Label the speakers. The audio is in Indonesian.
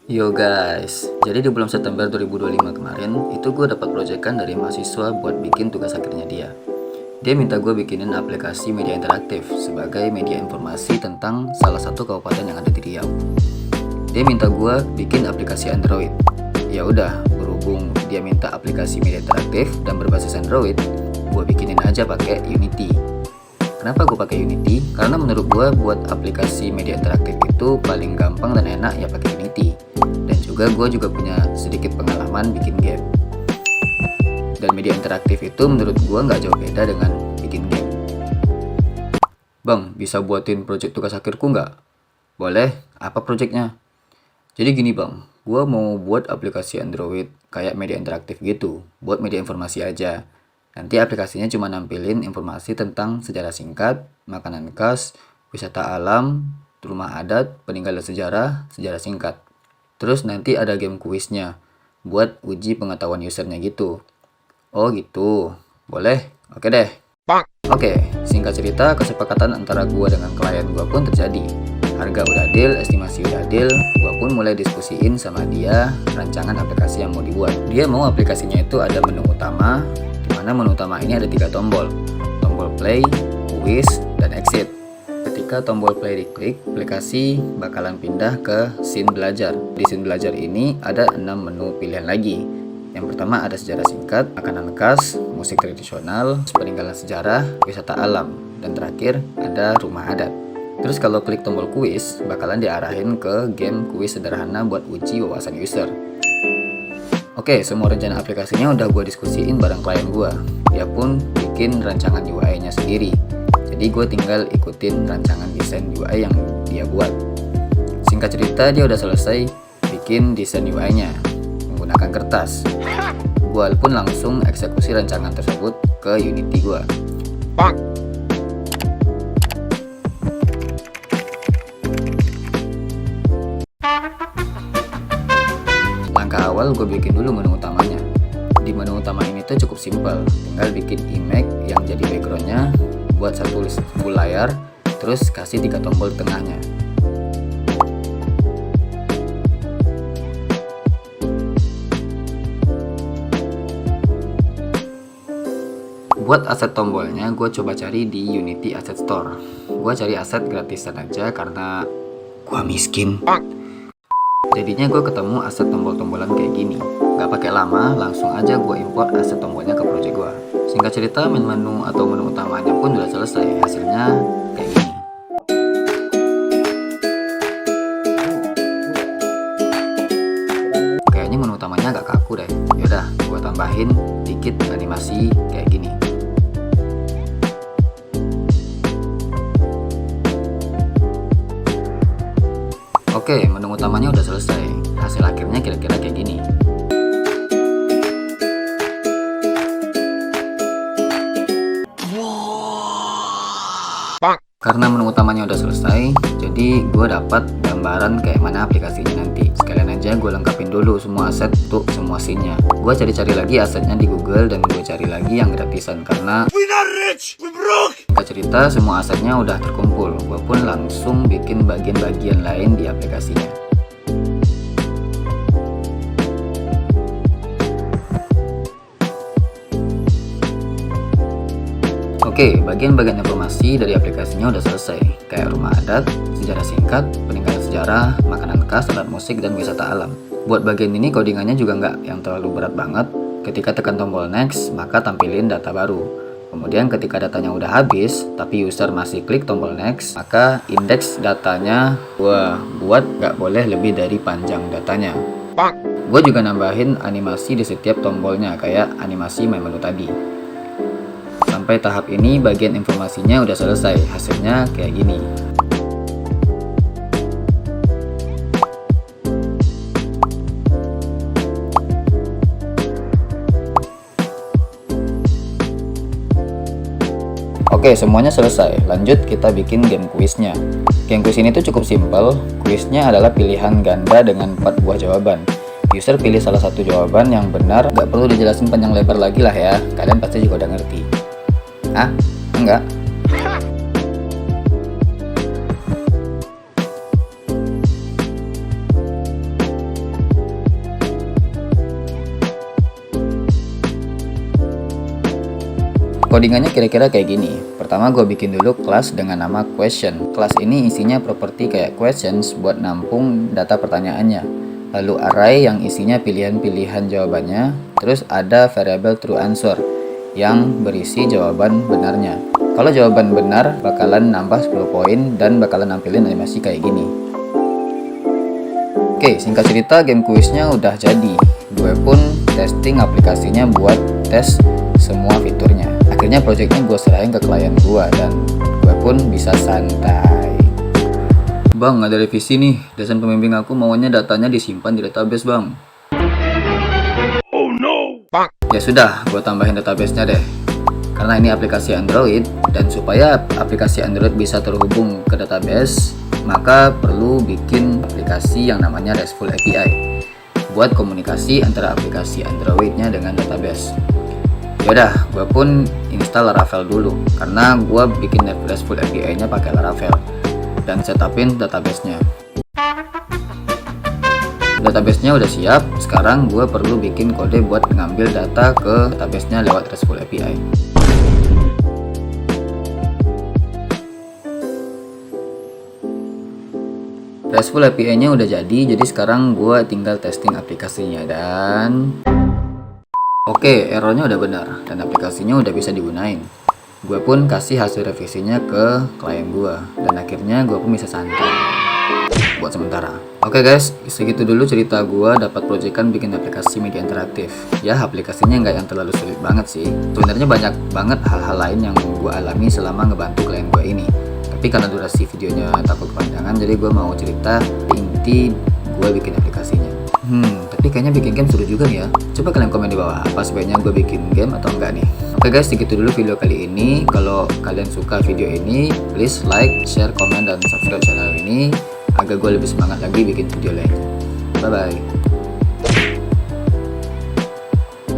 Speaker 1: Yo guys, jadi di bulan September 2025 kemarin, itu gue dapat proyekan dari mahasiswa buat bikin tugas akhirnya dia. Dia minta gue bikinin aplikasi media interaktif sebagai media informasi tentang salah satu kabupaten yang ada di Riau. Dia minta gue bikin aplikasi Android. Ya udah, berhubung dia minta aplikasi media interaktif dan berbasis Android, gue bikinin aja pakai Unity. Kenapa gue pakai Unity? Karena menurut gue buat aplikasi media interaktif itu paling gampang dan enak ya pakai Unity. Dan juga gue juga punya sedikit pengalaman bikin game. Dan media interaktif itu menurut gue nggak jauh beda dengan bikin game. Bang, bisa buatin project tugas akhirku nggak? Boleh, apa projectnya? Jadi gini bang, gue mau buat aplikasi Android kayak media interaktif gitu, buat media informasi aja. Nanti aplikasinya cuma nampilin informasi tentang sejarah singkat, makanan khas, wisata alam, rumah adat, peninggalan sejarah, sejarah singkat. Terus nanti ada game kuisnya, buat uji pengetahuan usernya gitu. Oh gitu, boleh? Oke deh. Oke, singkat cerita kesepakatan antara gua dengan klien gua pun terjadi. Harga udah deal, estimasi udah deal, gua pun mulai diskusiin sama dia rancangan aplikasi yang mau dibuat. Dia mau aplikasinya itu ada menu utama, di mana menu utama ini ada 3 tombol. Tombol play, quiz, dan exit. Ketika tombol play diklik, aplikasi bakalan pindah ke scene belajar. Di scene belajar ini ada 6 menu pilihan lagi. Yang pertama ada sejarah singkat, makanan khas, musik tradisional, peninggalan sejarah, wisata alam, dan terakhir ada rumah adat. Terus kalau klik tombol kuis, bakalan diarahin ke game kuis sederhana buat uji wawasan user. Oke, semua rencana aplikasinya udah gue diskusiin bareng klien gue. Dia pun bikin rancangan UI-nya sendiri. Jadi gue tinggal ikutin rancangan desain UI yang dia buat. Singkat cerita, dia udah selesai bikin desain UI-nya menggunakan kertas. Gue pun langsung eksekusi rancangan tersebut ke Unity gue. Langkah awal gue bikin dulu menu utamanya. Di menu utama ini tuh cukup simpel, tinggal bikin image yang jadi backgroundnya, buat satu full layar, terus kasih 3 tombol tengahnya. Buat aset tombolnya gue coba cari di Unity Asset Store. Gue cari aset gratisan aja karena gue miskin. Jadinya gue ketemu aset tombol-tombolan kayak gini. Gak pakai lama, langsung aja gue import aset tombolnya ke project gue. Singkat cerita, menu atau menu utamanya pun udah selesai. Hasilnya kayak gini. Kayaknya menu utamanya agak kaku deh. Yaudah, gue tambahin dikit animasi kayak gini. Oke, menu utamanya udah selesai. Hasil akhirnya kira-kira kayak gini. Karena menu utamanya udah selesai, jadi gue dapat gambaran kayak mana aplikasinya nanti. Sekalian aja gue lengkapin dulu semua aset untuk semua scene-nya. Gue cari-cari lagi asetnya di Google dan gue cari lagi yang gratisan karena we not rich, we broke. Singkat cerita, semua asetnya udah terkumpul. Gue pun langsung bikin bagian-bagian lain di aplikasinya. Oke, bagian-bagian informasi dari aplikasinya udah selesai, kayak rumah adat, sejarah singkat, peninggalan sejarah, makanan khas, alat musik, dan wisata alam. Buat bagian ini codingannya juga nggak yang terlalu berat banget. Ketika tekan tombol next, maka tampilin data baru. Kemudian ketika datanya udah habis, tapi user masih klik tombol next, maka indeks datanya gua buat nggak boleh lebih dari panjang datanya. Gue juga nambahin animasi di setiap tombolnya, kayak animasi main menu tadi. Sampai tahap ini bagian informasinya udah selesai, hasilnya kayak gini. Oke, semuanya selesai. Lanjut kita bikin game kuisnya. Game kuis ini tuh cukup simpel. Kuisnya adalah pilihan ganda dengan 4 buah jawaban. User pilih salah satu jawaban yang benar, gak perlu dijelasin panjang lebar lagi lah ya. Kalian pasti juga udah ngerti. Hah? Enggak? Codingannya kira-kira kayak gini. Pertama gue bikin dulu kelas dengan nama question. Kelas ini isinya properti kayak questions buat nampung data pertanyaannya. Lalu array yang isinya pilihan-pilihan jawabannya. Terus ada variable true answer yang berisi jawaban benarnya. Kalau jawaban benar bakalan nambah 10 poin dan bakalan nampilin animasi kayak gini. Oke, singkat cerita game kuisnya udah jadi. Gue pun testing aplikasinya buat tes semua fiturnya. Akhirnya projectnya gue serahin ke klien gue dan gue pun bisa santai. Bang, ada revisi nih. Dosen pembimbing aku maunya datanya disimpan di database, bang. Oh no. Bang. Ya sudah, gue tambahin databasenya deh. Karena ini aplikasi Android dan supaya aplikasi Android bisa terhubung ke database, maka perlu bikin aplikasi yang namanya RESTful API buat komunikasi antara aplikasi Androidnya dengan database. Yaudah, gue pun install Laravel dulu karena gue bikin RESTful API-nya pakai Laravel dan setupin database-nya. Database-nya udah siap, sekarang gue perlu bikin kode buat ngambil data ke database-nya lewat RESTful API. RESTful API-nya udah jadi sekarang gue tinggal testing aplikasinya dan oke, errornya udah benar dan aplikasinya udah bisa digunain. Gue pun kasih hasil revisinya ke klien gue dan akhirnya gue pun bisa santai buat sementara. Oke guys, segitu dulu cerita gue dapat proyekan bikin aplikasi media interaktif. Ya, aplikasinya nggak yang terlalu sulit banget sih. Sebenarnya banyak banget hal-hal lain yang gue alami selama ngebantu klien gue ini. Tapi karena durasi videonya takut kepanjangan, jadi gue mau cerita inti gue bikin aplikasinya. Tapi kayaknya bikin game seru juga nih ya. Coba kalian komen di bawah, apa sebaiknya gue bikin game atau enggak nih. Oke guys, segitu dulu video kali ini. Kalau kalian suka video ini, please like, share, komen, dan subscribe channel ini agar gue lebih semangat lagi bikin video lain. Bye bye.